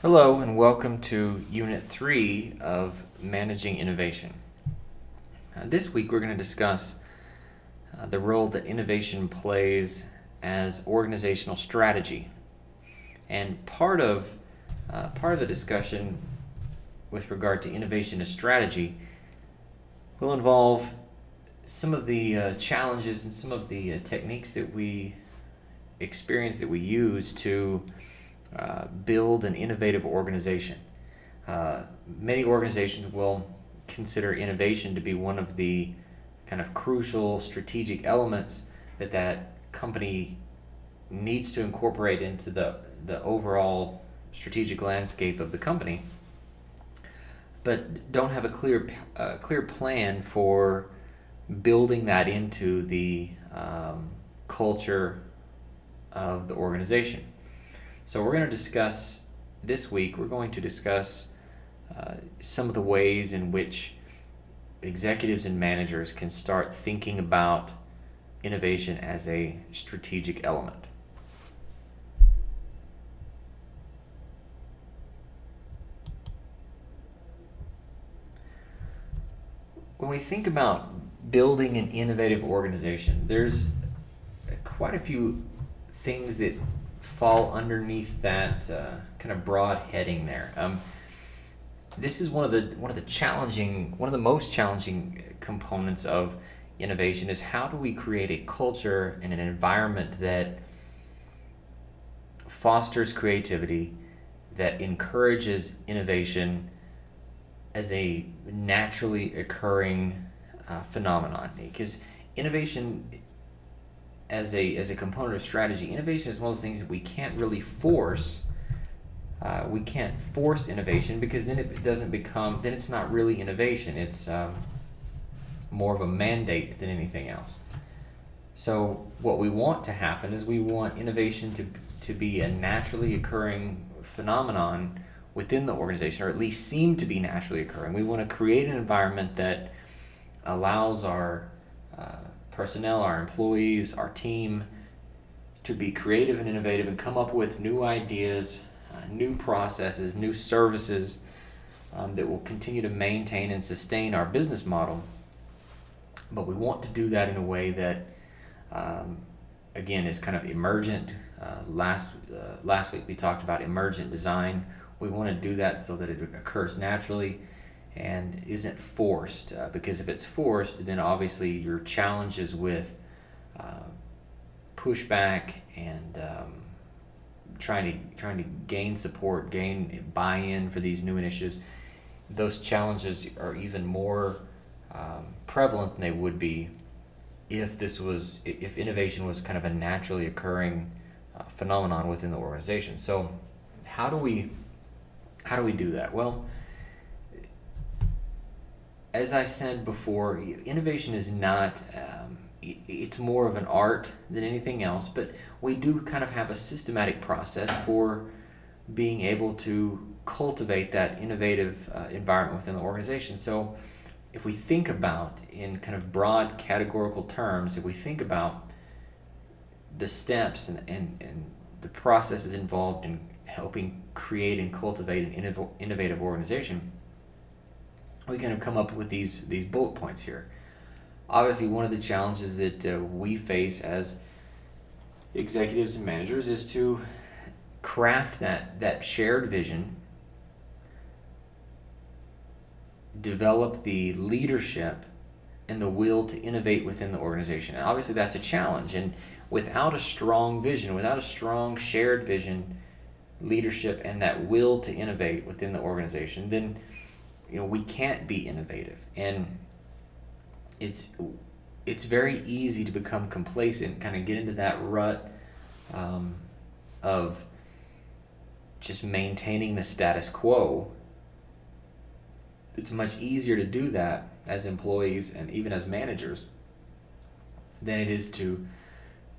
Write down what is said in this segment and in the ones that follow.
Hello and welcome to Unit 3 of Managing Innovation. This week we're going to discuss the role that innovation plays as organizational strategy. And part of the discussion with regard to innovation as strategy will involve some of the challenges and some of the techniques that we experience, that we use to build an innovative organization. Many organizations will consider innovation to be one of the kind of crucial strategic elements that company needs to incorporate into the overall strategic landscape of the company, but don't have a clear plan for building that into the culture of the organization. So we're going to discuss this week, we're going to discuss some of the ways in which executives and managers can start thinking about innovation as a strategic element. When we think about building an innovative organization, there's quite a few things that fall underneath that kind of broad heading there. This is one of the most challenging components of innovation is how do we create a culture and an environment that fosters creativity, that encourages innovation as a naturally occurring phenomenon. Because innovation as a component of strategy, innovation is one of those things that we can't really force. We can't force innovation because then it's not really innovation. It's more of a mandate than anything else. So what we want to happen is we want innovation to be a naturally occurring phenomenon within the organization, or at least seem to be naturally occurring. We want to create an environment that allows our personnel, our employees, our team to be creative and innovative and come up with new ideas, new processes, new services that will continue to maintain and sustain our business model. But we want to do that in a way that, again, is kind of emergent. Last week we talked about emergent design. We want to do that so that it occurs naturally and isn't forced, because if it's forced, then obviously your challenges with pushback and trying to gain support, gain buy-in for these new initiatives, those challenges are even more prevalent than they would be if innovation was kind of a naturally occurring phenomenon within the organization. So how do we do that? Well, as I said before, innovation is not, it's more of an art than anything else, but we do kind of have a systematic process for being able to cultivate that innovative environment within the organization. So if we think about, in kind of broad categorical terms, if we think about the steps and the processes involved in helping create and cultivate an innovative organization, we kind of come up with these bullet points here. Obviously, one of the challenges that we face as executives and managers is to craft that shared vision, develop the leadership and the will to innovate within the organization. And obviously that's a challenge, and without a strong vision, without a strong shared vision, leadership, and that will to innovate within the organization, then we can't be innovative. And it's very easy to become complacent, kind of get into that rut of just maintaining the status quo. It's much easier to do that as employees and even as managers than it is to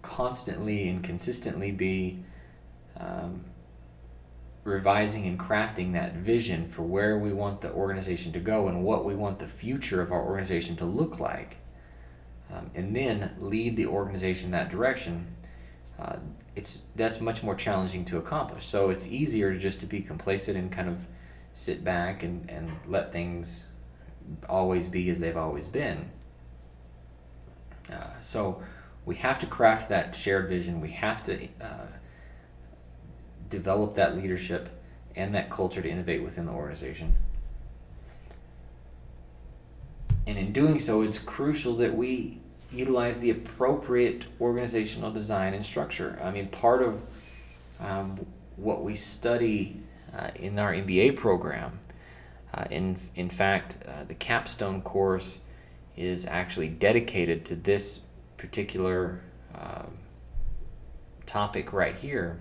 constantly and consistently be revising and crafting that vision for where we want the organization to go and what we want the future of our organization to look like, and then lead the organization that direction uh, that's much more challenging to accomplish. So it's easier just to be complacent and kind of sit back and let things always be as they've always been. So we have to craft that shared vision. We have to develop that leadership and that culture to innovate within the organization. And in doing so, it's crucial that we utilize the appropriate organizational design and structure. I mean, part of what we study in our MBA program, in fact, the capstone course is actually dedicated to this particular topic right here,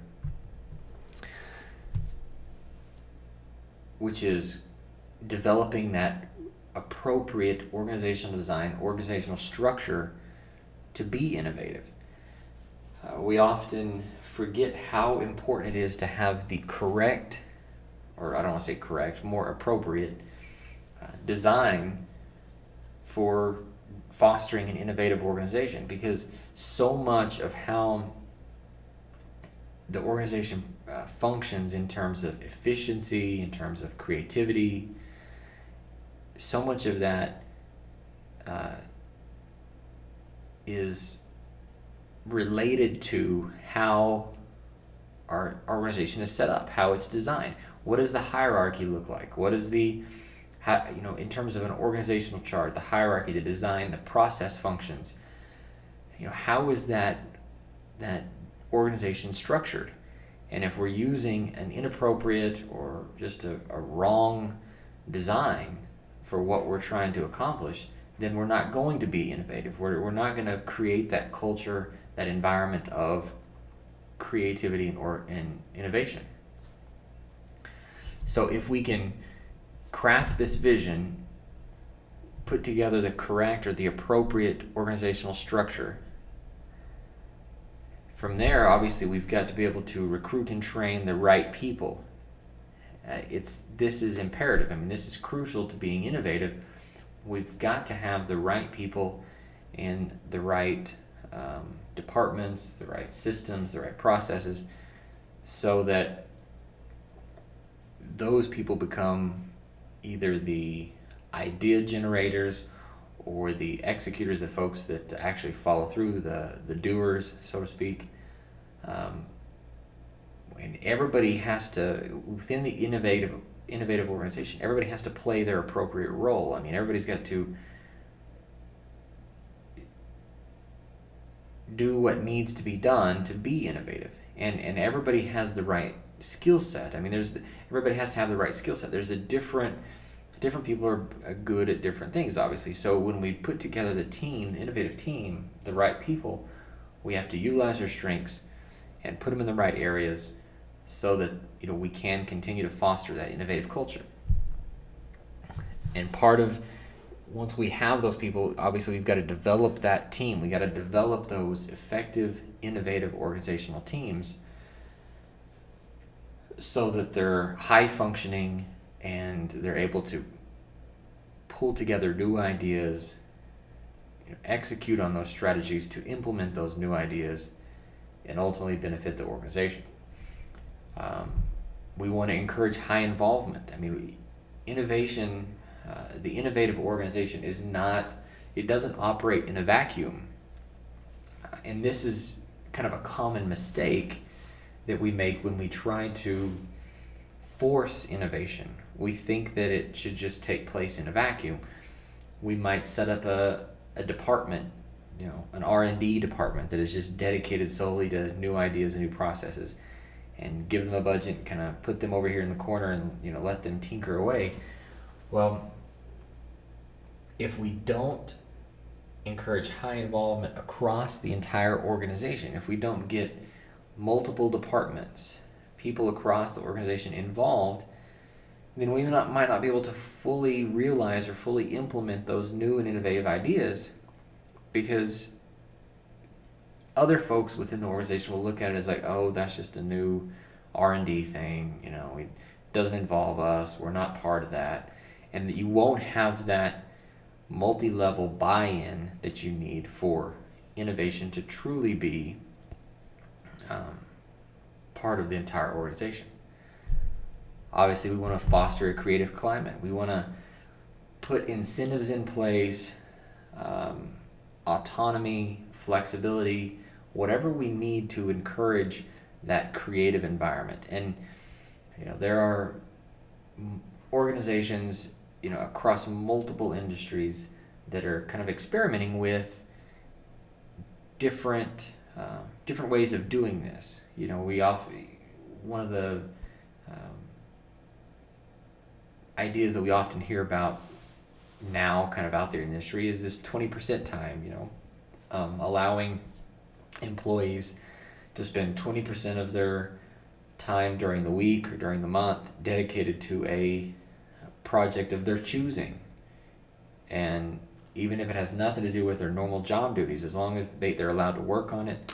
which is developing that appropriate organizational design, organizational structure to be innovative. We often forget how important it is to have the correct, or I don't want to say correct, more appropriate design for fostering an innovative organization, because so much of how the organization functions in terms of efficiency, in terms of creativity, so much of that is related to how our organization is set up, how it's designed. What does the hierarchy look like? What is the, in terms of an organizational chart, the hierarchy, the design, the process functions, how is that organization structured? And if we're using an inappropriate or just a wrong design for what we're trying to accomplish, then we're not going to be innovative. We're not going to create that culture, that environment of creativity and innovation. So if we can craft this vision, put together the correct or the appropriate organizational structure, from there, obviously, we've got to be able to recruit and train the right people. This is imperative. I mean, this is crucial to being innovative. We've got to have the right people in the right departments, the right systems, the right processes, so that those people become either the idea generators or the executors, the folks that actually follow through, the doers, so to speak. And everybody has to, within the innovative organization, everybody has to play their appropriate role. I mean, everybody's got to do what needs to be done to be innovative. And everybody has the right skill set. I mean, everybody has to have the right skill set. There's different people are good at different things, obviously. So when we put together the team, the innovative team, the right people, we have to utilize their strengths and put them in the right areas so that we can continue to foster that innovative culture. And part of, once we have those people, obviously we've got to develop that team. We got to develop those effective, innovative organizational teams so that they're high functioning and they're able to pull together new ideas, execute on those strategies to implement those new ideas and ultimately benefit the organization. We want to encourage high involvement. I mean, innovation, the innovative organization it doesn't operate in a vacuum. And this is kind of a common mistake that we make when we try to force innovation. We think that it should just take place in a vacuum. We might set up a department, an R&D department that is just dedicated solely to new ideas and new processes, and give them a budget and kind of put them over here in the corner and let them tinker away. Well, if we don't encourage high involvement across the entire organization, if we don't get multiple departments, people across the organization involved, then we might not be able to fully realize or fully implement those new and innovative ideas, because other folks within the organization will look at it as like, oh, that's just a new R&D thing, it doesn't involve us, we're not part of that. And that you won't have that multi-level buy-in that you need for innovation to truly be um, part of the entire organization. Obviously, we want to foster a creative climate. We want to put incentives in place, autonomy, flexibility, whatever we need to encourage that creative environment. And there are organizations across multiple industries that are kind of experimenting with different ways of doing this. One of the ideas that we often hear about now, kind of out there in the industry, is this 20% time. Allowing employees to spend 20% of their time during the week or during the month dedicated to a project of their choosing. And even if it has nothing to do with their normal job duties, as long as they're allowed to work on it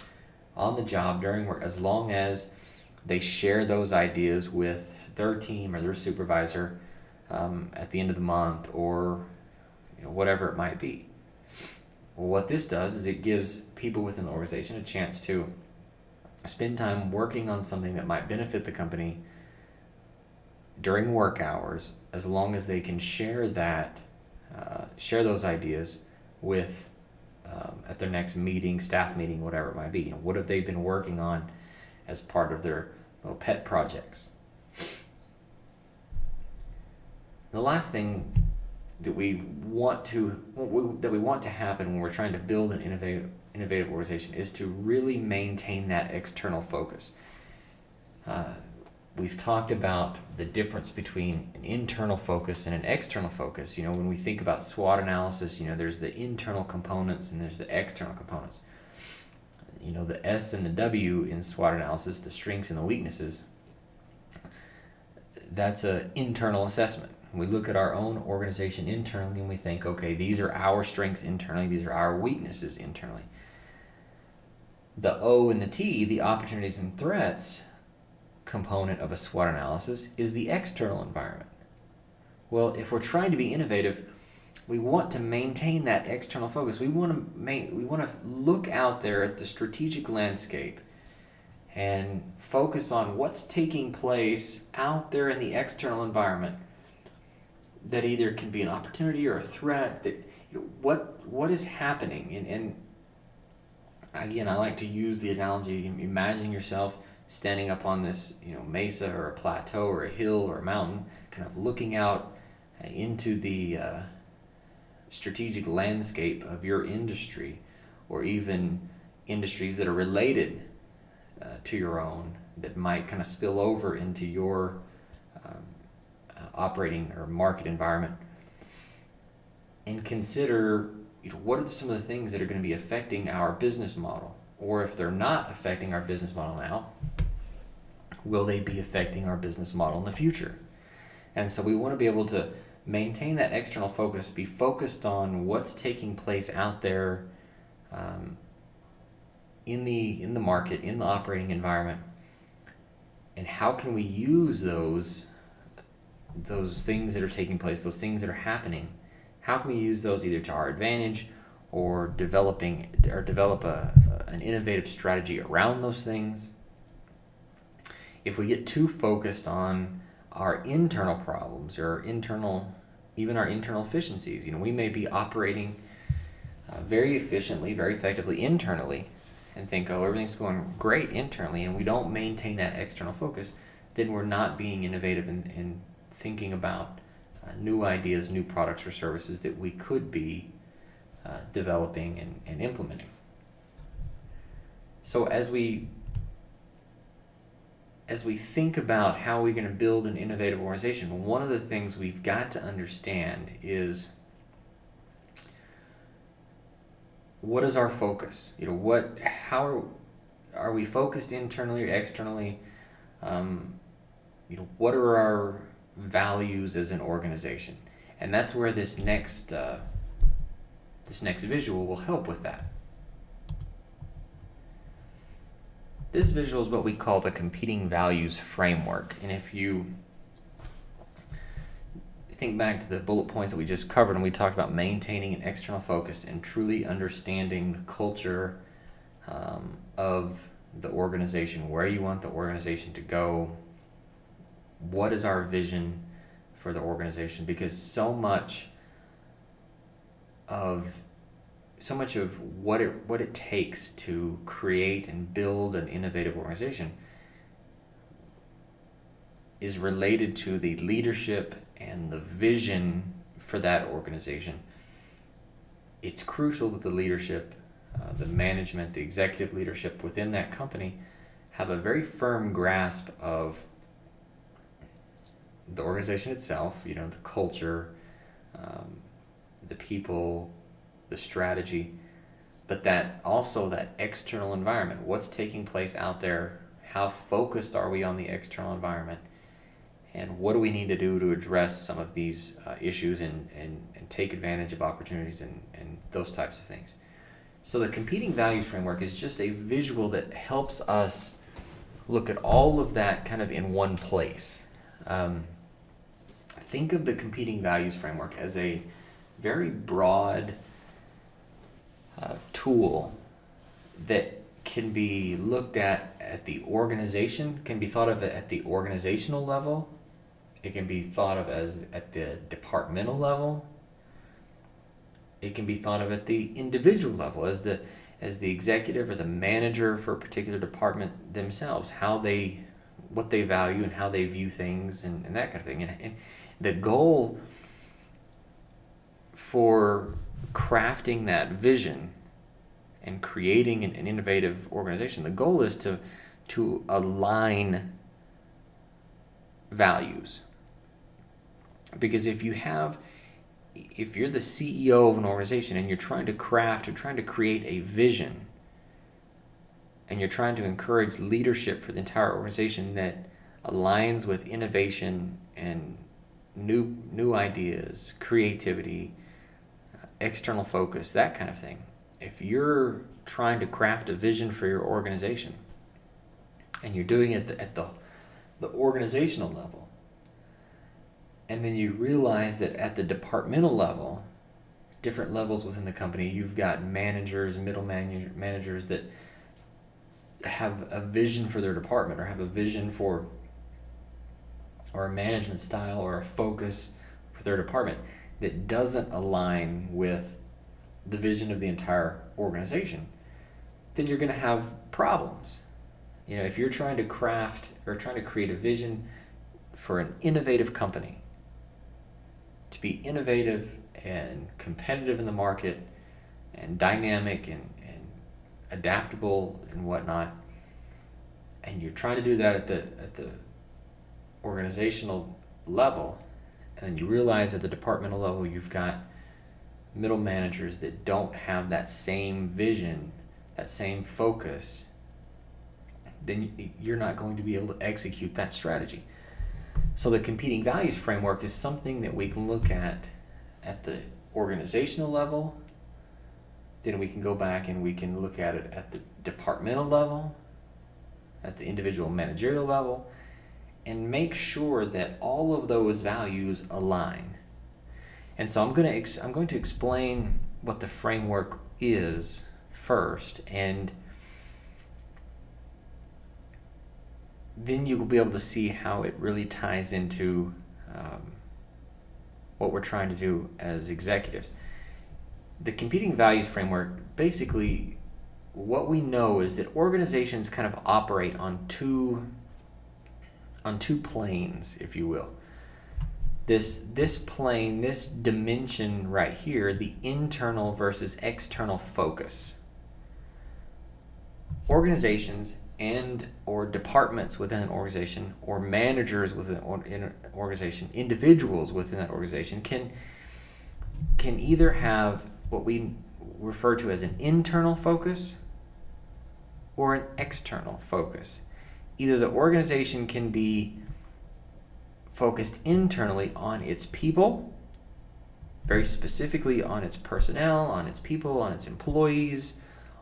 on the job during work, as long as they share those ideas with their team or their supervisor at the end of the month, or whatever it might be. Well, what this does is it gives people within the organization a chance to spend time working on something that might benefit the company during work hours, as long as they can share those ideas with at their next meeting, staff meeting, whatever it might be. What have they been working on as part of their little pet projects? The last thing that we want to happen when we're trying to build an innovative organization is to really maintain that external focus. We've talked about the difference between an internal focus and an external focus. When we think about SWOT analysis, there's the internal components and there's the external components. The S and the W in SWOT analysis, the strengths and the weaknesses, that's an internal assessment. We look at our own organization internally and we think, okay, these are our strengths internally, these are our weaknesses internally. The O and the T, the opportunities and threats component of a SWOT analysis, is the external environment. Well, if we're trying to be innovative, we want to maintain that external focus. We want to look out there at the strategic landscape and focus on what's taking place out there in the external environment that either can be an opportunity or a threat. That what is happening, and again, I like to use the analogy: imagine yourself standing up on this mesa or a plateau or a hill or a mountain, kind of looking out into the strategic landscape of your industry, or even industries that are related to your own, that might kind of spill over into your operating or market environment, and consider what are some of the things that are going to be affecting our business model, or if they're not affecting our business model now, will they be affecting our business model in the future? And so we want to be able to maintain that external focus, be focused on what's taking place out there in the market, in the operating environment, and how can we use those things that are taking place, those things that are happening, how can we use those either to our advantage or develop an innovative strategy around those things. If we get too focused on our internal problems or our internal efficiencies, we may be operating very efficiently, very effectively internally, and think, oh, everything's going great internally, and we don't maintain that external focus, then we're not being innovative and thinking about new ideas, new products or services that we could be developing and implementing. So as we think about how we're going to build an innovative organization, one of the things we've got to understand is, what is our focus? How are we focused internally or externally? What are our values as an organization? And that's where this next visual will help with that. This visual is what we call the competing values framework. And if you think back to the bullet points that we just covered, and we talked about maintaining an external focus and truly understanding the culture of the organization, where you want the organization to go, what is our vision for the organization, because so much of what it takes to create and build an innovative organization is related to the leadership and the vision for that organization. It's crucial that the leadership, the management, the executive leadership within that company have a very firm grasp of the organization itself, the culture, the people, the strategy, but that also that external environment, what's taking place out there, how focused are we on the external environment, and what do we need to do to address some of these issues and take advantage of opportunities and those types of things. So the competing values framework is just a visual that helps us look at all of that kind of in one place. Think of the competing values framework as a very broad tool that can be looked at the organization, can be thought of at the organizational level. It can be thought of as at the departmental level. It can be thought of at the individual level as the executive or the manager for a particular department themselves, what they value and how they view things and that kind of thing. And the goal for crafting that vision and creating an innovative organization, the goal is to align values. Because if you're the CEO of an organization and you're trying to create a vision, and you're trying to encourage leadership for the entire organization that aligns with innovation and new ideas, creativity, external focus, that kind of thing. If you're trying to craft a vision for your organization and you're doing it at the organizational level, and then you realize that at the departmental level, different levels within the company, you've got managers, middle managers that have a vision for their department or have a vision for, or a management style or a focus for their department that doesn't align with the vision of the entire organization, then you're going to have problems. If you're trying to craft or trying to create a vision for an innovative company, to be innovative and competitive in the market and dynamic and adaptable and whatnot, and you're trying to do that at the organizational level, and you realize at the departmental level you've got middle managers that don't have that same vision, that same focus, then you're not going to be able to execute that strategy. So the competing values framework is something that we can look at the organizational level. Then we can go back and we can look at it at the departmental level, at the individual managerial level, and make sure that all of those values align. And so I'm going to explain what the framework is first, and then you'll be able to see how it really ties into what we're trying to do as executives. The competing values framework, basically what we know is that organizations kind of operate on two planes, if you will. This plane, this dimension right here, the internal versus external focus. Organizations or departments within an organization, or managers within an organization, individuals within that organization can either have what we refer to as an internal focus or an external focus. Either the organization can be focused internally on its people, very specifically on its personnel, on its people, on its employees,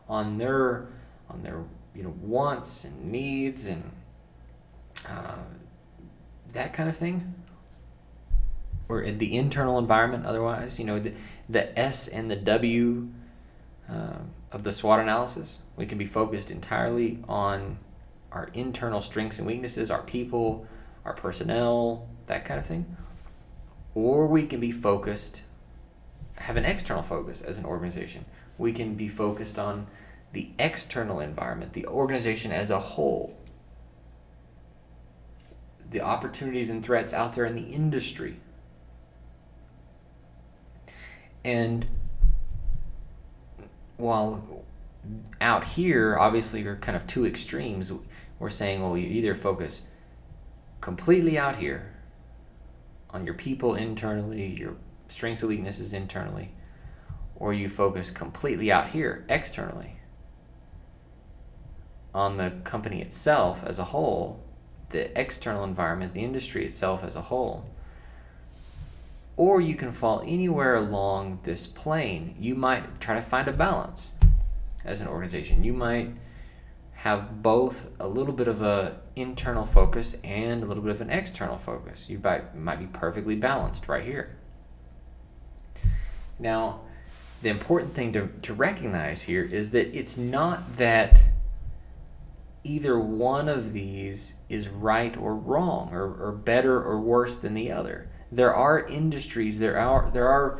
on their wants and needs and that kind of thing, or in the internal environment. Otherwise, the S and the W of the SWOT analysis. We can be focused entirely on our internal strengths and weaknesses, our people, our personnel, that kind of thing. Or we can be focused, have an external focus as an organization. We can be focused on the external environment, the organization as a whole, the opportunities and threats out there in the industry. And while out here, obviously, you're kind of two extremes. We're saying, well, you either focus completely out here on your people internally, your strengths and weaknesses internally, or you focus completely out here externally on the company itself as a whole, the external environment, the industry itself as a whole. Or you can fall anywhere along this plane. You might try to find a balance as an organization. You might have both a little bit of an internal focus and a little bit of an external focus. You might be perfectly balanced right here. Now, the important thing to recognize here is that it's not that either one of these is right or wrong, or better or worse than the other. There are industries, there are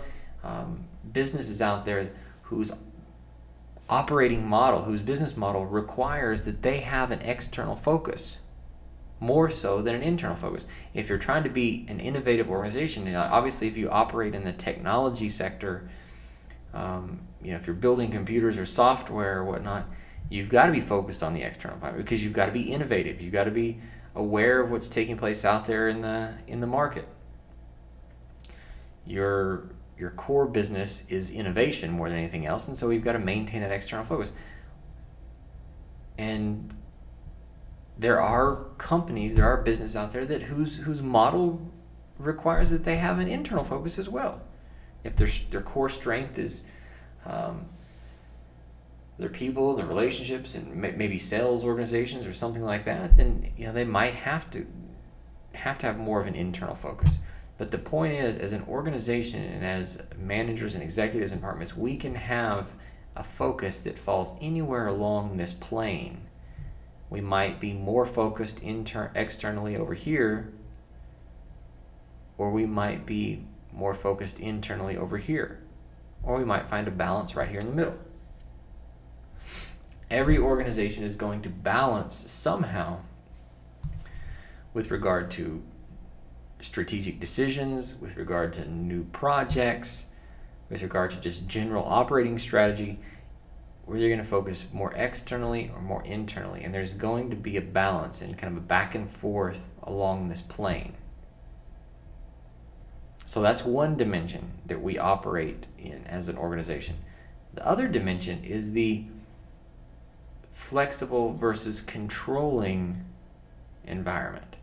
businesses out there whose operating model, whose business model requires that they have an external focus more so than an internal focus. If you're trying to be an innovative organization, obviously if you operate in the technology sector, if you're building computers or software or whatnot, you've got to be focused on the external environment because you've got to be innovative. You've got to be aware of what's taking place out there in the market. Your core business is innovation more than anything else, and so we've got to maintain that external focus. And there are companies, there are businesses out there that whose model requires that they have an internal focus as well. If their core strength is their people, their relationships, and maybe sales organizations or something like that, then they might have to have more of an internal focus. But the point is, as an organization and as managers and executives and departments, we can have a focus that falls anywhere along this plane. We might be more focused externally over here, or we might be more focused internally over here, or we might find a balance right here in the middle. Every organization is going to balance somehow with regard to strategic decisions, with regard to new projects, with regard to just general operating strategy, whether you're going to focus more externally or more internally. And there's going to be a balance and kind of a back and forth along this plane. So that's one dimension that we operate in as an organization. The other dimension is the flexible versus controlling environment.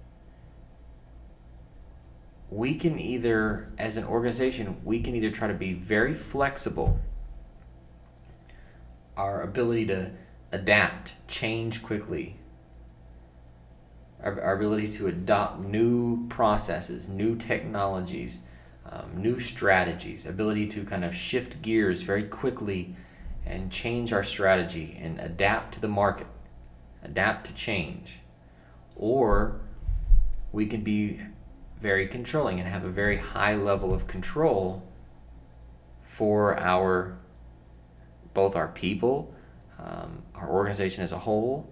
We can either, as an organization, we can either try to be very flexible, our ability to adapt, change quickly, our ability to adopt new processes, new technologies, new strategies, ability to kind of shift gears very quickly and change our strategy and adapt to the market, adapt to change. Or we can be very controlling and have a very high level of control for both our people, our organization as a whole,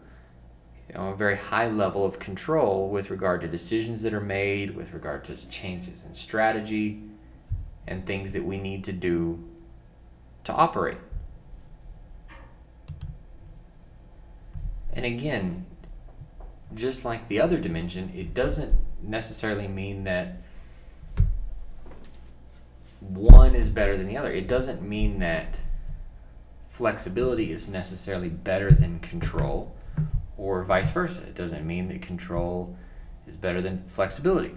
a very high level of control with regard to decisions that are made, with regard to changes in strategy and things that we need to do to operate. And again, just like the other dimension, it doesn't necessarily mean that one is better than the other. It doesn't mean that flexibility is necessarily better than control, or vice versa. It doesn't mean that control is better than flexibility.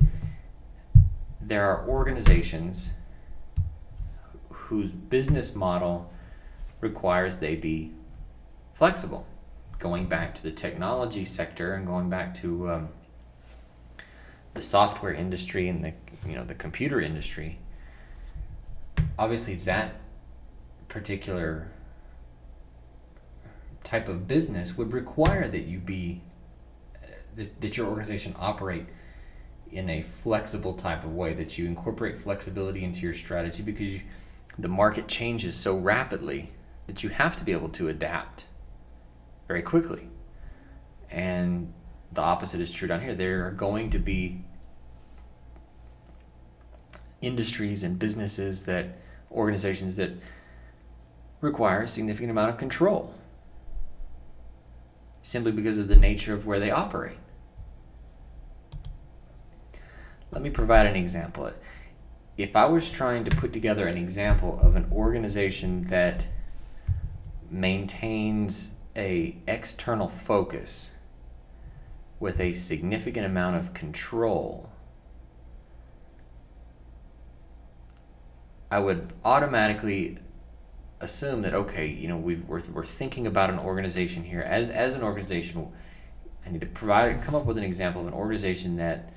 There are organizations whose business model requires they be flexible. Going back to the technology sector and going back to the software industry and the computer industry, obviously that particular type of business would require that you be that your organization operate in a flexible type of way, that you incorporate flexibility into your strategy, because the market changes so rapidly that you have to be able to adapt very quickly. And the opposite is true down here. There are going to be industries and businesses, that organizations that require a significant amount of control, simply because of the nature of where they operate. Let me provide an example. If I was trying to put together an example of an organization that maintains an external focus with a significant amount of control, I would automatically assume that, okay, we're thinking about an organization here. As an organization, I need to come up with an example of an organization that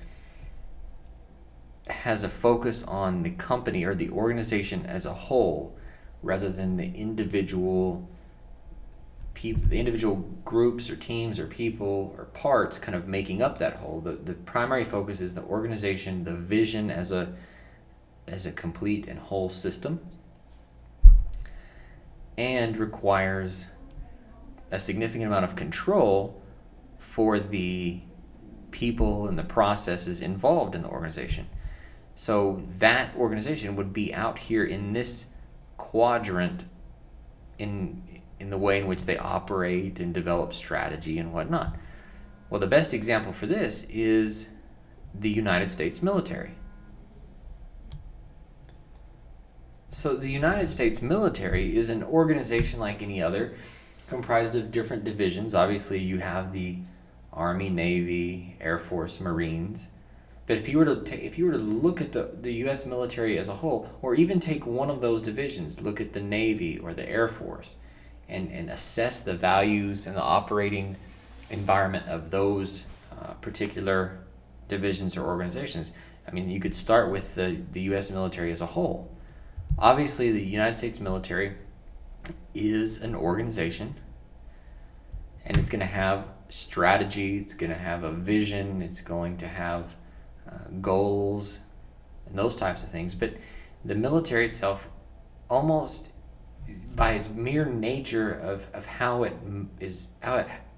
has a focus on the company or the organization as a whole, rather than the individual people, the individual groups or teams or people or parts kind of making up that whole. The primary focus is the organization, the vision as a complete and whole system, and requires a significant amount of control for the people and the processes involved in the organization. So that organization would be out here in this quadrant in the way in which they operate and develop strategy and whatnot. Well, the best example for this is the United States military. So the United States military is an organization like any other, comprised of different divisions. Obviously, you have the Army, Navy, Air Force, Marines. But if you were to look at the U.S. military as a whole, or even take one of those divisions, look at the Navy or the Air Force, and assess the values and the operating environment of those particular divisions or organizations, I mean, you could start with the U.S. military as a whole. Obviously, the United States military is an organization, and it's going to have strategy, it's going to have a vision, it's going to have goals and those types of things. But the military itself, almost by its mere nature of how it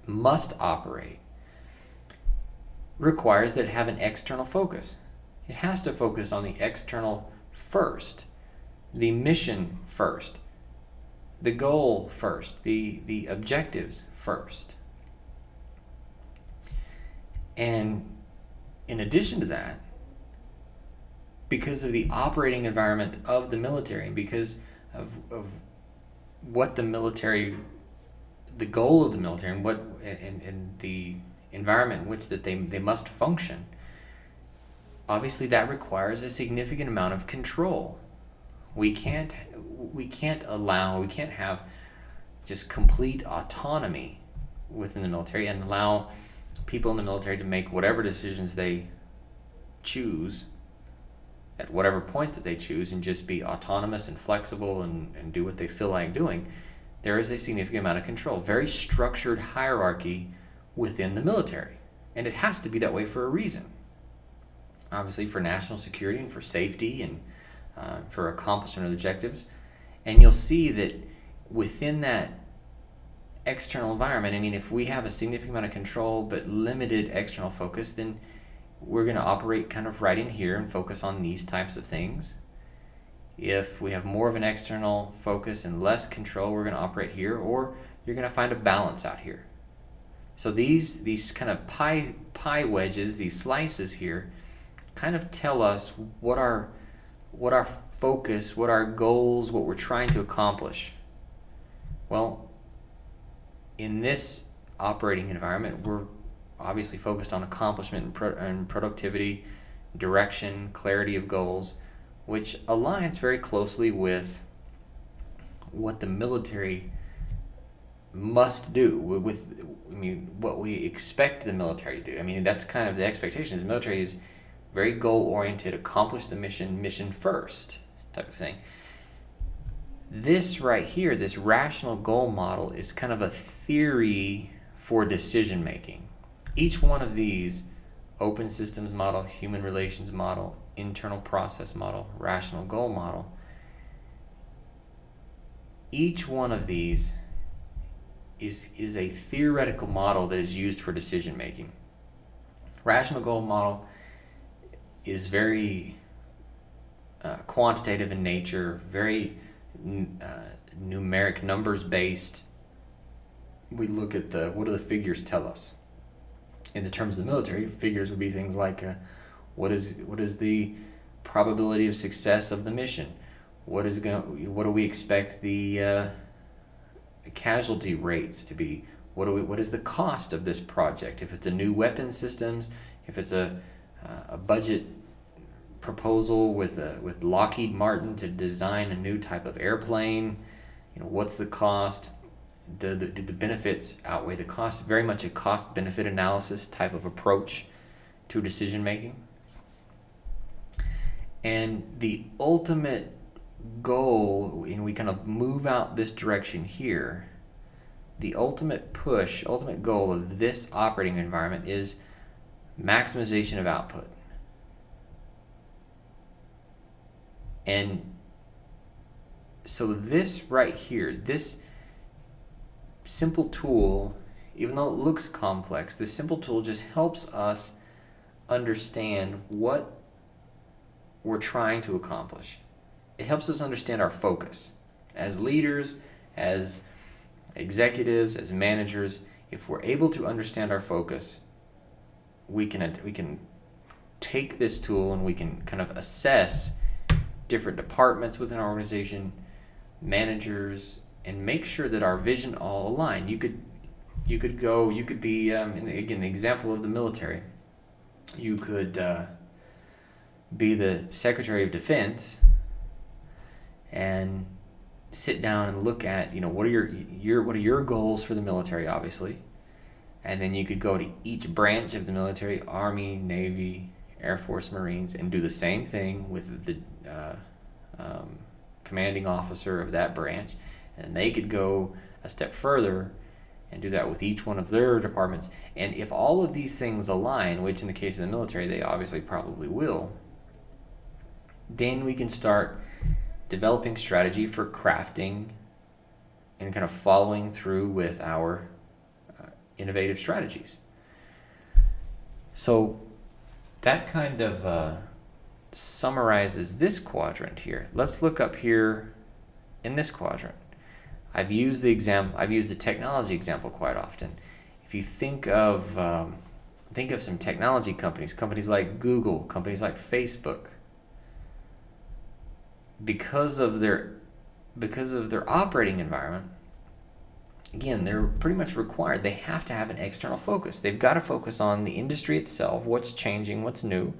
must operate, requires that it have an external focus. It has to focus on the external first, the mission first, the goal first, the objectives first. And in addition to that, because of the operating environment of the military, and because of what the military, the goal of the military, and what and the environment in which that they must function, obviously that requires a significant amount of control. We can't have just complete autonomy within the military and allow people in the military to make whatever decisions they choose at whatever point that they choose, and just be autonomous and flexible and do what they feel like doing. There is a significant amount of control, very structured hierarchy within the military, and it has to be that way for a reason. Obviously, for national security and for safety and for accomplishment of objectives. And you'll see that within that external environment, I mean, if we have a significant amount of control but limited external focus, then we're going to operate kind of right in here and focus on these types of things. If we have more of an external focus and less control, we're going to operate here, or you're going to find a balance out here. So these kind of pie wedges, these slices here, kind of tell us what our focus, what our goals, what we're trying to accomplish. Well, in this operating environment, we're obviously focused on accomplishment and productivity, direction, clarity of goals, which aligns very closely with what the military must do, what we expect the military to do. I mean, that's kind of the expectations. The military is very goal-oriented, accomplish the mission first type of thing. This right here, this rational goal model, is kind of a theory for decision making. Each one of these, open systems model, human relations model, internal process model, rational goal model, each one of these is a theoretical model that is used for decision making. Rational goal model is very quantitative in nature, very numeric, numbers based. We look at what do the figures tell us. In the terms of the military, figures would be things like what is the probability of success of the mission? What do we expect the casualty rates to be? What is the cost of this project? If it's a new weapon systems, if it's a budget proposal with Lockheed Martin to design a new type of airplane, what's the cost? Do the benefits outweigh the cost? Very much a cost-benefit analysis type of approach to decision making. And the ultimate goal, and we kind of move out this direction here, the ultimate goal of this operating environment is maximization of output. And so this right here, this simple tool, even though it looks complex, this simple tool just helps us understand what we're trying to accomplish. It helps us understand our focus. As leaders, as executives, as managers, if we're able to understand our focus, we can take this tool and we can kind of assess different departments within our organization, managers, and make sure that our vision all align. You could be again, the example of the military. You could be the Secretary of Defense and sit down and look at what are your goals for the military, obviously, and then you could go to each branch of the military, Army, Navy, Air Force, Marines, and do the same thing with the commanding officer of that branch, and they could go a step further and do that with each one of their departments. And if all of these things align, which in the case of the military they obviously probably will, then we can start developing strategy for crafting and kind of following through with our innovative strategies. So that kind of summarizes this quadrant here. Let's look up here in this quadrant. I've used the technology example quite often. If you think of some technology companies like Google, companies like Facebook, because of their operating environment, again, they're pretty much required. They have to have an external focus. They've got to focus on the industry itself, what's changing, what's new.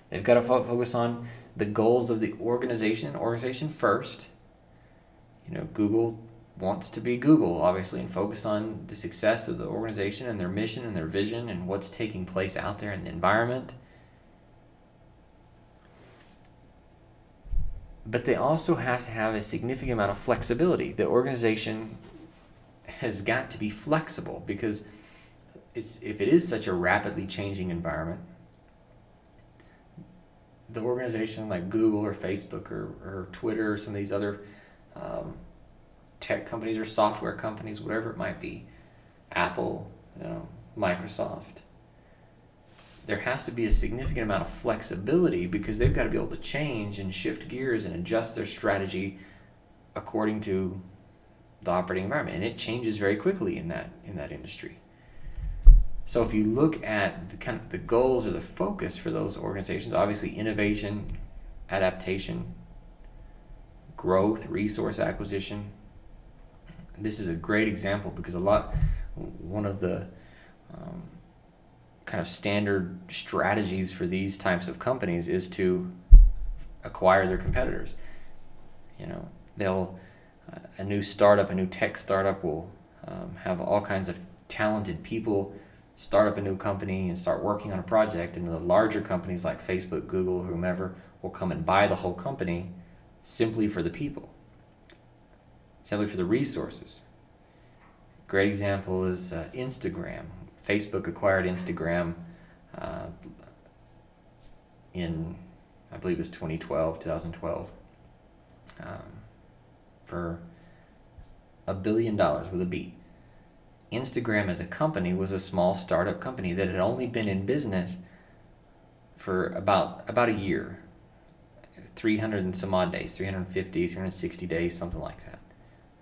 They've got to focus on the goals of the organization first. Google wants to be Google, obviously, and focus on the success of the organization and their mission and their vision and what's taking place out there in the environment. But they also have to have a significant amount of flexibility. The organization has got to be flexible because if it is such a rapidly changing environment, the organization like Google or Facebook or Twitter or some of these other tech companies or software companies, whatever it might be, Apple, Microsoft, there has to be a significant amount of flexibility because they've got to be able to change and shift gears and adjust their strategy according to the operating environment, and it changes very quickly in that industry. So if you look at the goals or the focus for those organizations, obviously innovation, adaptation, growth, resource acquisition. This is a great example because one of the kind of standard strategies for these types of companies is to acquire their competitors. A new tech startup will have all kinds of talented people start up a new company and start working on a project, and the larger companies like Facebook, Google, whomever will come and buy the whole company simply for the people. Simply for the resources. Great example is Instagram. Facebook acquired Instagram in, I believe it was 2012, for $1 billion with a B. Instagram as a company was a small startup company that had only been in business for about a year, 300 and some odd days, 350, 360 days, something like that.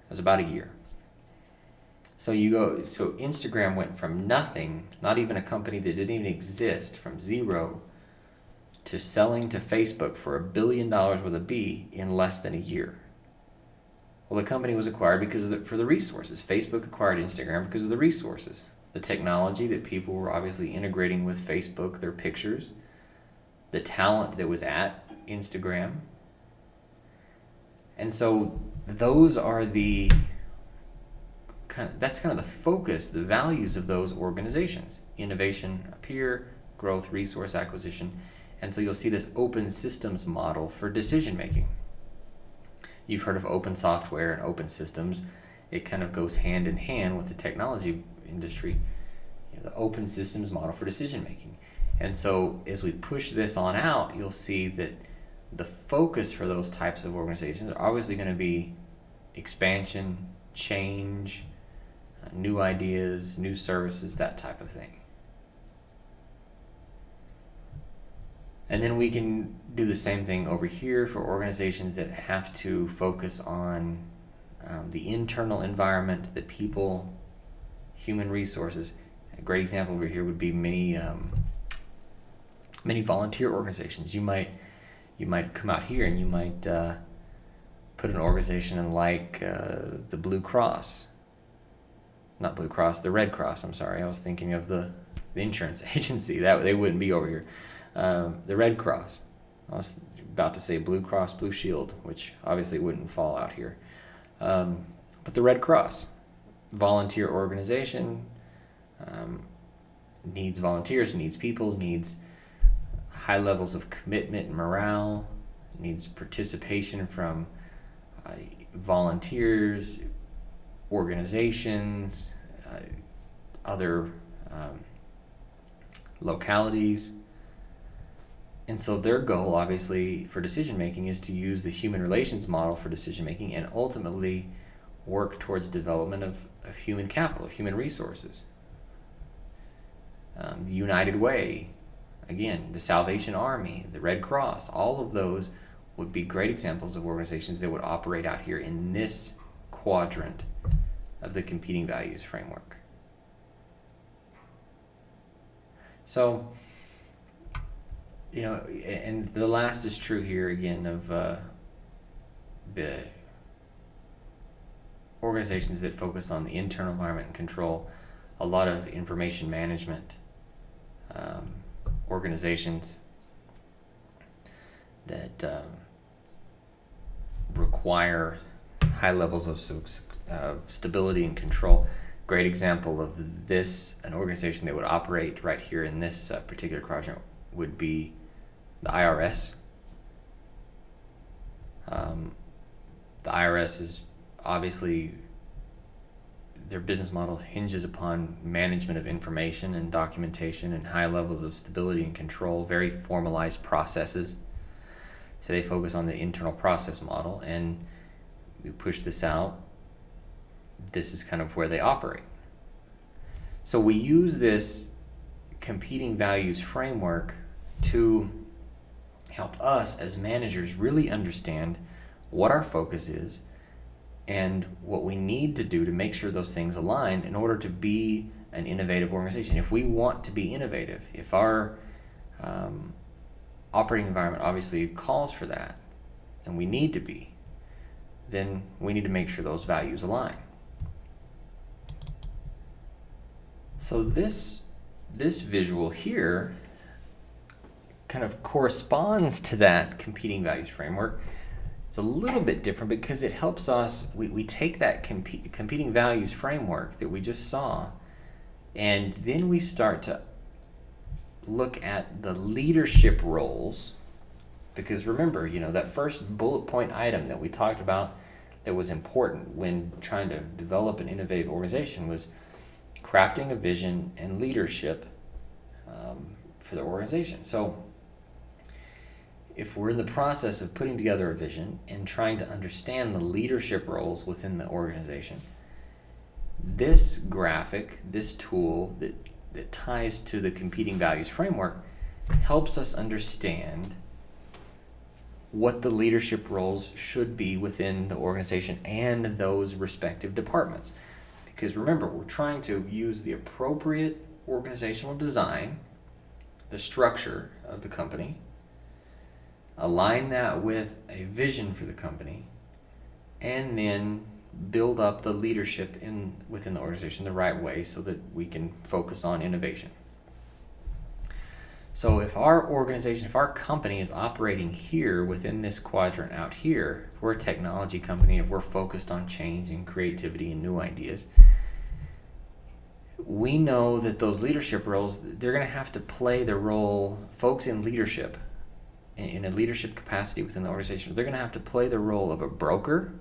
It was about a year. So Instagram went from nothing, not even a company that didn't even exist, from zero to selling to Facebook for $1 billion with a B in less than a year. Well, the company was acquired for the resources. Facebook acquired Instagram because of the resources, the technology that people were obviously integrating with Facebook, their pictures, the talent that was at Instagram. And so those are that's kind of the focus, the values of those organizations. Innovation up here, growth, resource acquisition. And so you'll see this open systems model for decision making. You've heard of open software and open systems. It kind of goes hand in hand with the technology industry, the open systems model for decision making. And so as we push this on out, you'll see that the focus for those types of organizations are obviously going to be expansion, change, new ideas, new services, that type of thing. And then we can do the same thing over here for organizations that have to focus on the internal environment, the people, human resources. A great example over here would be many volunteer organizations. You might come out here and you might put an organization in like the Blue Cross. Not Blue Cross, the Red Cross, I'm sorry. I was thinking of the insurance agency. That they wouldn't be over here. The Red Cross. I was about to say Blue Cross Blue Shield, which obviously wouldn't fall out here. But the Red Cross, volunteer organization, needs volunteers, needs people, needs high levels of commitment and morale, needs participation from volunteers, organizations, other localities. And so their goal, obviously, for decision making is to use the human relations model for decision making and ultimately work towards development of human capital, human resources. The United Way, again, the Salvation Army, the Red Cross, all of those would be great examples of organizations that would operate out here in this quadrant of the competing values framework. So, and the last is true here again of the organizations that focus on the internal environment and control, a lot of information management organizations that require high levels of stability and control. Great example of this, an organization that would operate right here in this particular quadrant would be the IRS. The IRS is obviously, their business model hinges upon management of information and documentation and high levels of stability and control, very formalized processes. So they focus on the internal process model, and we push this out. This is kind of where they operate. So we use this competing values framework to help us as managers really understand what our focus is and what we need to do to make sure those things align in order to be an innovative organization. If we want to be innovative, if our operating environment obviously calls for that, and we need to be, then we need to make sure those values align. So this visual here kind of corresponds to that competing values framework. It's a little bit different because it helps us, we take that competing values framework that we just saw, and then we start to look at the leadership roles. Because remember, that first bullet point item that we talked about, that was important when trying to develop an innovative organization was crafting a vision and leadership for the organization. So if we're in the process of putting together a vision and trying to understand the leadership roles within the organization, this graphic, this tool that ties to the competing values framework helps us understand what the leadership roles should be within the organization and those respective departments. Because remember, we're trying to use the appropriate organizational design, the structure of the company, align that with a vision for the company, and then build up the leadership within the organization the right way so that we can focus on innovation. So if our organization, if our company is operating here within this quadrant out here, if we're a technology company, if we're focused on change and creativity and new ideas, we know that those leadership roles, they're going to have to play the role, folks in leadership, in a leadership capacity within the organization, they're going to have to play the role of a broker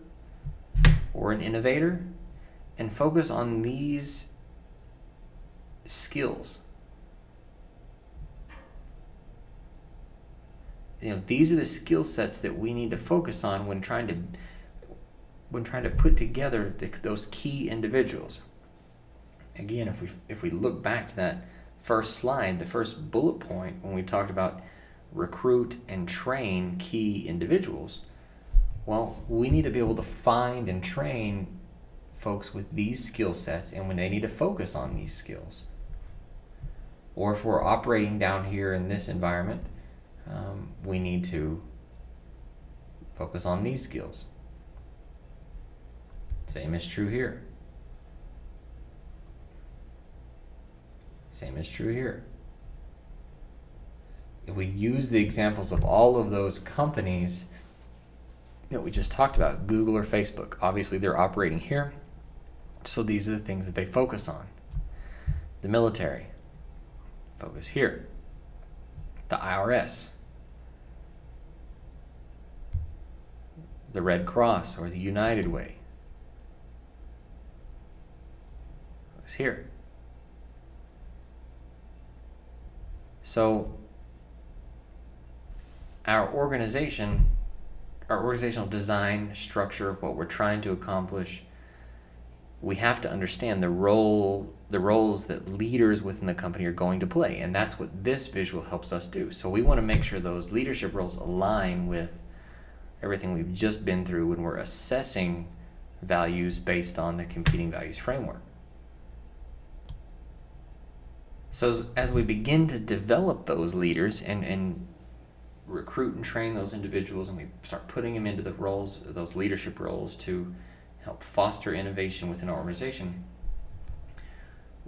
or an innovator and focus on these skills. These are the skill sets that we need to focus on when trying to put together those key individuals. Again, if we look back to that first slide, the first bullet point when we talked about recruit and train key individuals, well, we need to be able to find and train folks with these skill sets and when they need to focus on these skills. Or if we're operating down here in this environment, we need to focus on these skills. Same is true here. Same is true here. If we use the examples of all of those companies that we just talked about, Google or Facebook, obviously they're operating here, so these are the things that they focus on. The military, focus here. The IRS, the Red Cross or the United Way, focus here. So our organizational design, structure, what we're trying to accomplish, we have to understand the roles that leaders within the company are going to play, and that's what this visual helps us do. So we want to make sure those leadership roles align with everything we've just been through when we're assessing values based on the competing values framework. So as we begin to develop those leaders and recruit and train those individuals, and we start putting them into the roles, those leadership roles, to help foster innovation within our organization,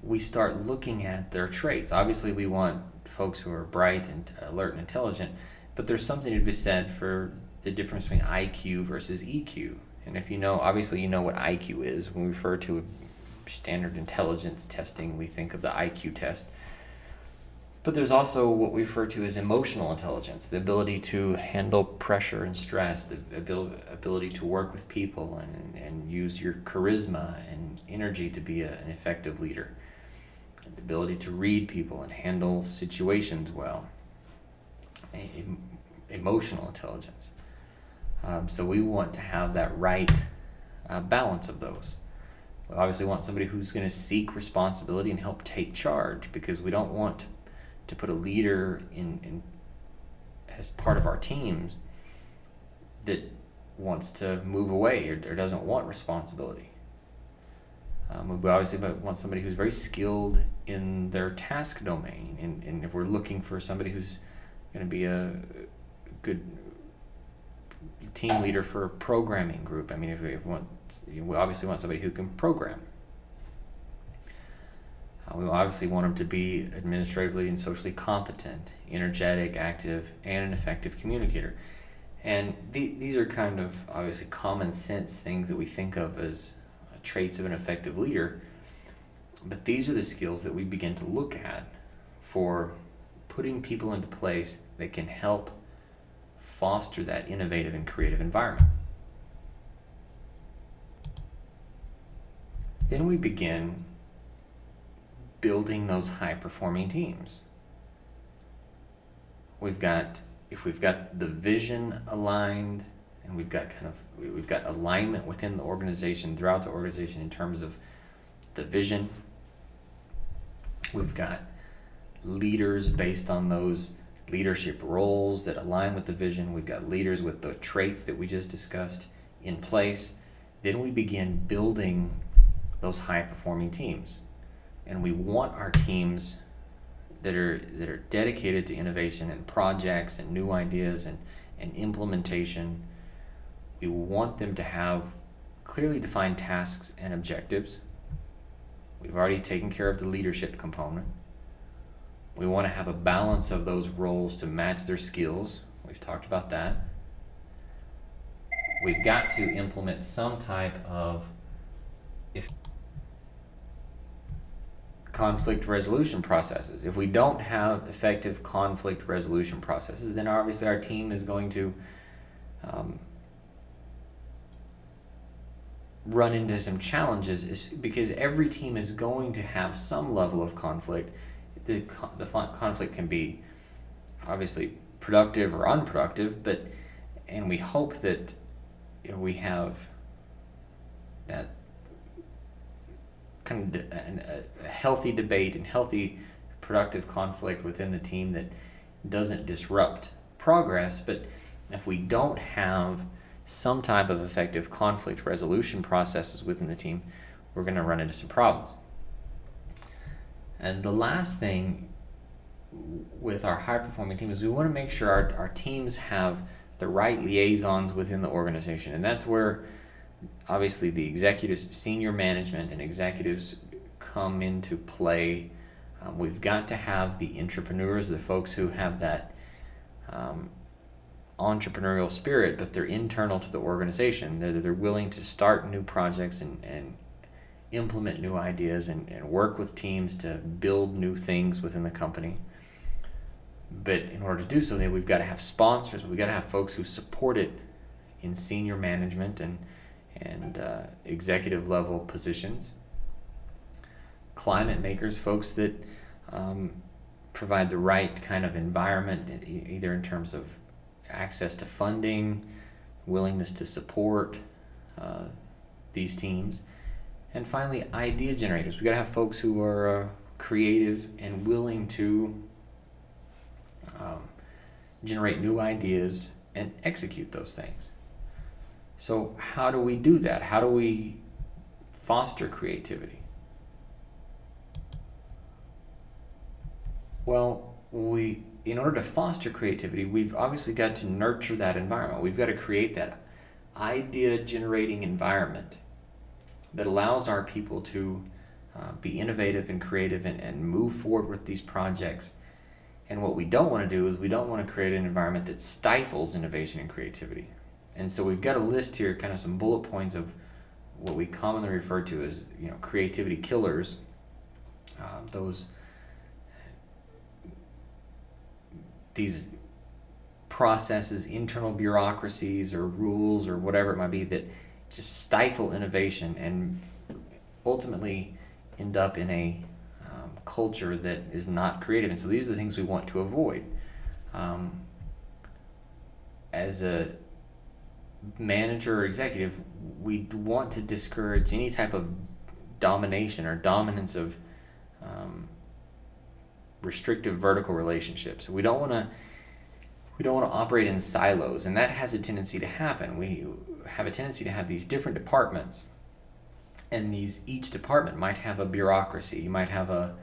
we start looking at their traits. Obviously, we want folks who are bright and alert and intelligent, but there's something to be said for the difference between IQ versus EQ. And if you know, obviously you know what IQ is. When we refer to standard intelligence testing, we think of the IQ test. But there's also what we refer to as emotional intelligence, the ability to handle pressure and stress, the ability to work with people and use your charisma and energy to be an effective leader, the ability to read people and handle situations well, emotional intelligence. So we want to have that right balance of those. We obviously want somebody who's going to seek responsibility and help take charge, because we don't want to put a leader in as part of our team that wants to move away or doesn't want responsibility. We obviously want somebody who's very skilled in their task domain, and if we're looking for somebody who's going to be a good team leader for a programming group, I mean, if we obviously want somebody who can program. We obviously want them to be administratively and socially competent, energetic, active, and an effective communicator. And these are kind of obviously common sense things that we think of as traits of an effective leader. But these are the skills that we begin to look at for putting people into place that can help foster that innovative and creative environment. Then we begin building those high-performing teams. If we've got the vision aligned, and we've got alignment within the organization, throughout the organization, in terms of the vision. We've got leaders based on those leadership roles that align with the vision. We've got leaders with the traits that we just discussed in place. Then we begin building those high-performing teams. And we want our teams that are dedicated to innovation and projects and new ideas and implementation. We want them to have clearly defined tasks and objectives. We've already taken care of the leadership component. We want to have a balance of those roles to match their skills. We've talked about that. We've got to implement some type of conflict resolution processes. If we don't have effective conflict resolution processes, then obviously our team is going to run into some challenges, because every team is going to have some level of conflict. The conflict can be obviously productive or unproductive, and we hope that we have that kind of a healthy debate and healthy productive conflict within the team that doesn't disrupt progress. But if we don't have some type of effective conflict resolution processes within the team, we're going to run into some problems. And the last thing with our high-performing team is we want to make sure our teams have the right liaisons within the organization. And that's where obviously the executives, senior management and executives come into play. We've got to have the entrepreneurs, the folks who have that entrepreneurial spirit, but they're internal to the organization. They're willing to start new projects and implement new ideas and work with teams to build new things within the company. But in order to do so, we've got to have sponsors. We've got to have folks who support it in senior management and executive level positions. Climate makers, folks that provide the right kind of environment, either in terms of access to funding, willingness to support these teams. And finally, idea generators. We've got to have folks who are creative and willing to generate new ideas and execute those things. So how do we do that? How do we foster creativity? Well, in order to foster creativity, we've obviously got to nurture that environment. We've got to create that idea-generating environment that allows our people to be innovative and creative and move forward with these projects. And what we don't want to do is we don't want to create an environment that stifles innovation and creativity. And so we've got a list here, kind of some bullet points of what we commonly refer to as creativity killers. These processes, internal bureaucracies or rules or whatever it might be, that just stifle innovation and ultimately end up in a culture that is not creative. And so these are the things we want to avoid. As a manager or executive, we want to discourage any type of domination or dominance of restrictive vertical relationships. We don't want to operate in silos, and that has a tendency to happen. We have a tendency to have these different departments, and each department might have a bureaucracy. You might have a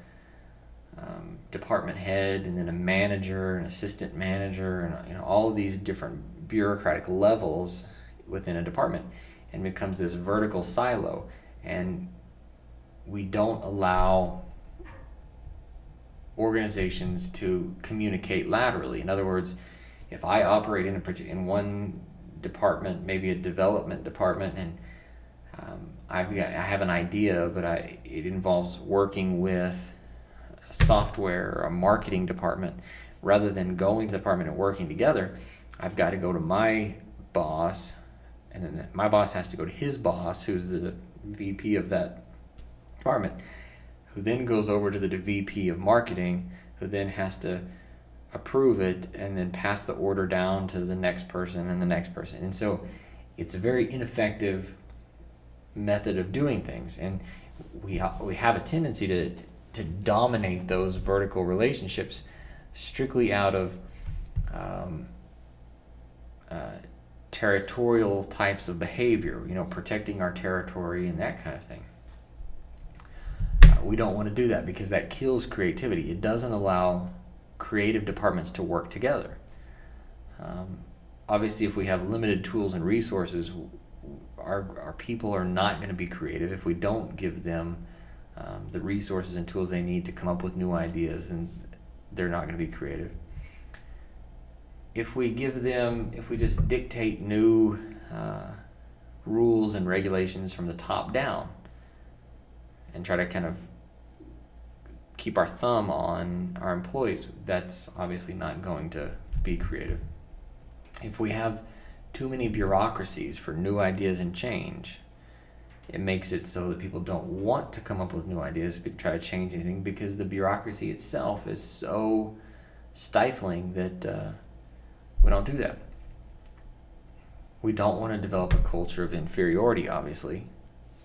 department head, and then a manager, an assistant manager, and all of these different bureaucratic levels within a department, and it becomes this vertical silo. And we don't allow organizations to communicate laterally. In other words, if I operate in one department, maybe a development department, and I have an idea, but it involves working with a software or a marketing department, rather than going to the department and working together, I've got to go to my boss, and then my boss has to go to his boss, who's the VP of that department, who then goes over to the VP of marketing, who then has to approve it and then pass the order down to the next person and the next person. And so it's a very ineffective method of doing things. And we have a tendency to dominate those vertical relationships strictly out of territorial types of behavior, protecting our territory and that kind of thing. We don't want to do that because that kills creativity. It doesn't allow creative departments to work together. Obviously, if we have limited tools and resources, our people are not going to be creative. If we don't give them the resources and tools they need to come up with new ideas, then they're not going to be creative. If we just dictate new rules and regulations from the top down and try to kind of keep our thumb on our employees, that's obviously not going to be creative. If we have too many bureaucracies for new ideas and change, it makes it so that people don't want to come up with new ideas to try to change anything, because the bureaucracy itself is so stifling that we don't do that. We don't want to develop a culture of inferiority, obviously,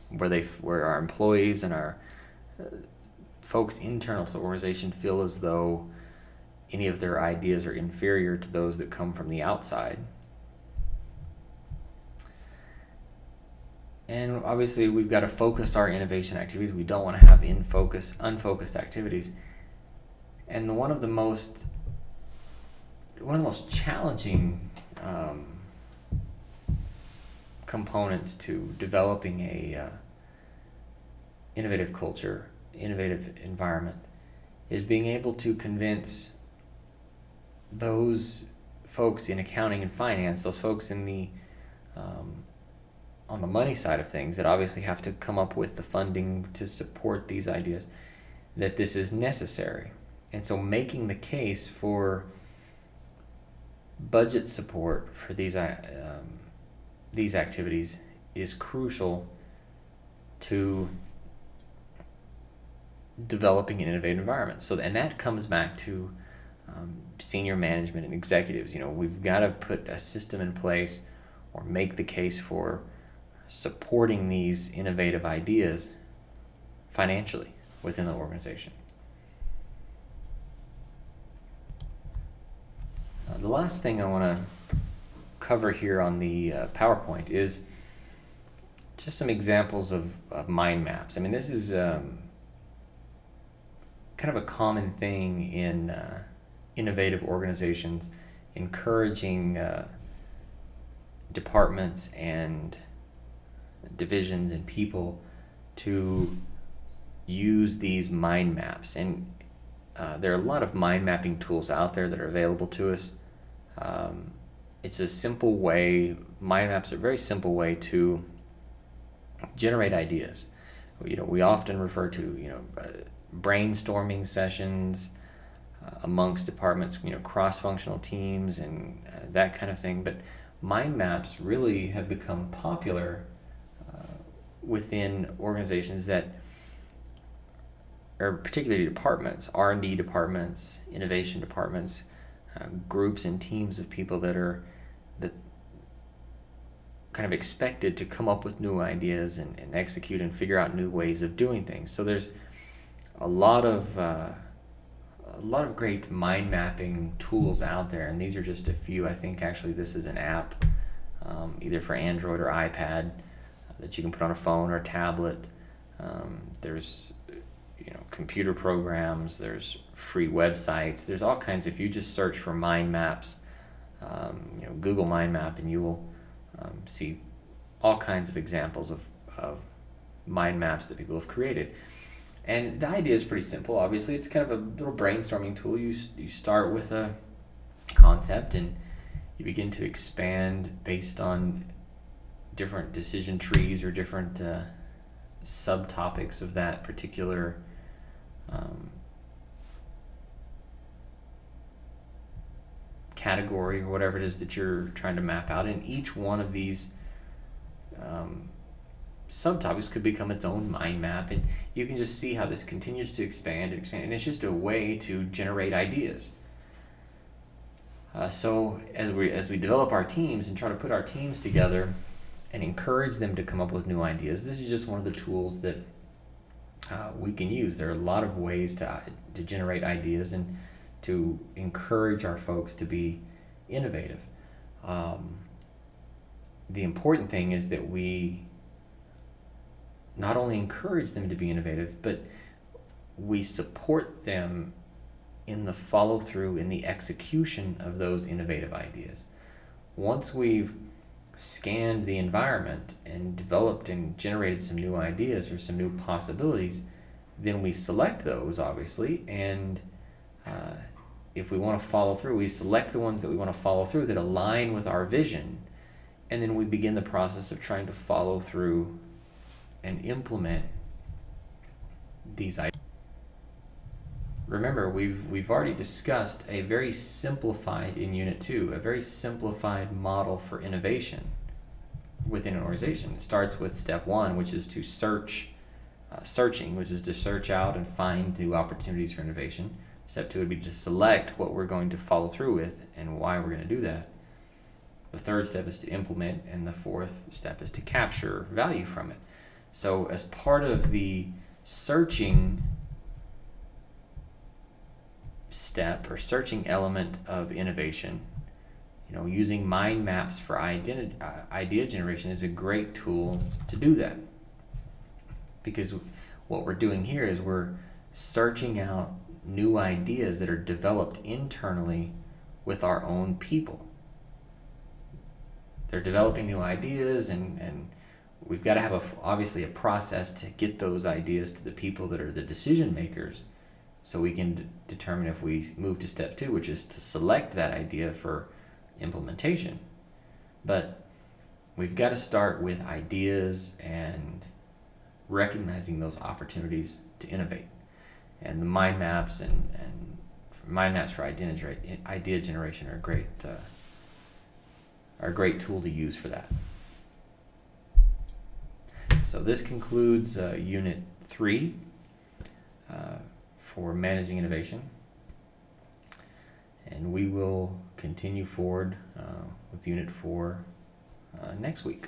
where our employees and our folks internal to the organization feel as though any of their ideas are inferior to those that come from the outside. And obviously, we've got to focus our innovation activities. We don't want to have unfocused activities. And one of the most challenging components to developing a innovative culture, innovative environment, is being able to convince those folks in accounting and finance, those folks in the on the money side of things that obviously have to come up with the funding to support these ideas, that this is necessary. And so making the case for budget support for these activities is crucial to developing an innovative environment. And that comes back to senior management and executives. We've got to put a system in place or make the case for supporting these innovative ideas financially within the organization. The last thing I want to cover here on the PowerPoint is just some examples of mind maps. I mean, this is kind of a common thing in innovative organizations, encouraging departments and divisions and people to use these mind maps. And there are a lot of mind mapping tools out there that are available to us. It's a simple way, mind maps are a very simple way to generate ideas. We often refer to, brainstorming sessions amongst departments, cross-functional teams and that kind of thing. But mind maps really have become popular within organizations that are particularly departments, R&D departments, innovation departments, groups and teams of people that kind of expected to come up with new ideas and execute and figure out new ways of doing things. So there's a lot of great mind mapping tools out there, and these are just a few. I think actually this is an app, either for Android or iPad, that you can put on a phone or a tablet. There's computer programs, there's free websites, there's all kinds. If you just search for mind maps, Google Mind Map, and you will see all kinds of examples of mind maps that people have created. And the idea is pretty simple. Obviously, it's kind of a little brainstorming tool. You start with a concept and you begin to expand based on different decision trees or different subtopics of that particular category or whatever it is that you're trying to map out. And each one of these subtopics could become its own mind map, and you can just see how this continues to expand and expand, and it's just a way to generate ideas. So as we develop our teams and try to put our teams together and encourage them to come up with new ideas, this is just one of the tools that we can use. There are a lot of ways to generate ideas and to encourage our folks to be innovative. The important thing is that we not only encourage them to be innovative, but we support them in the follow-through, in the execution of those innovative ideas. Once we've scanned the environment and developed and generated some new ideas or some new possibilities, then we select those, obviously, and if we want to follow through, we select the ones that we want to follow through that align with our vision, and then we begin the process of trying to follow through and implement these ideas. Remember, we've already discussed a very simplified, in Unit 2, a very simplified model for innovation within an organization. It starts with step 1, which is to searching, which is to search out and find new opportunities for innovation. Step 2 would be to select what we're going to follow through with and why we're going to do that. The third step is to implement, and the fourth step is to capture value from it. So as part of the searching step or searching element of innovation, using mind maps for idea generation is a great tool to do that, because what we're doing here is we're searching out new ideas that are developed internally with our own people. They're developing new ideas, and we've got to have obviously a process to get those ideas to the people that are the decision makers, so we can determine if we move to step 2, which is to select that idea for implementation. But we've got to start with ideas and recognizing those opportunities to innovate. And the mind maps and mind maps for idea generation are a great tool to use for that. So this concludes Unit 3 for managing innovation, and we will continue forward with Unit 4 next week.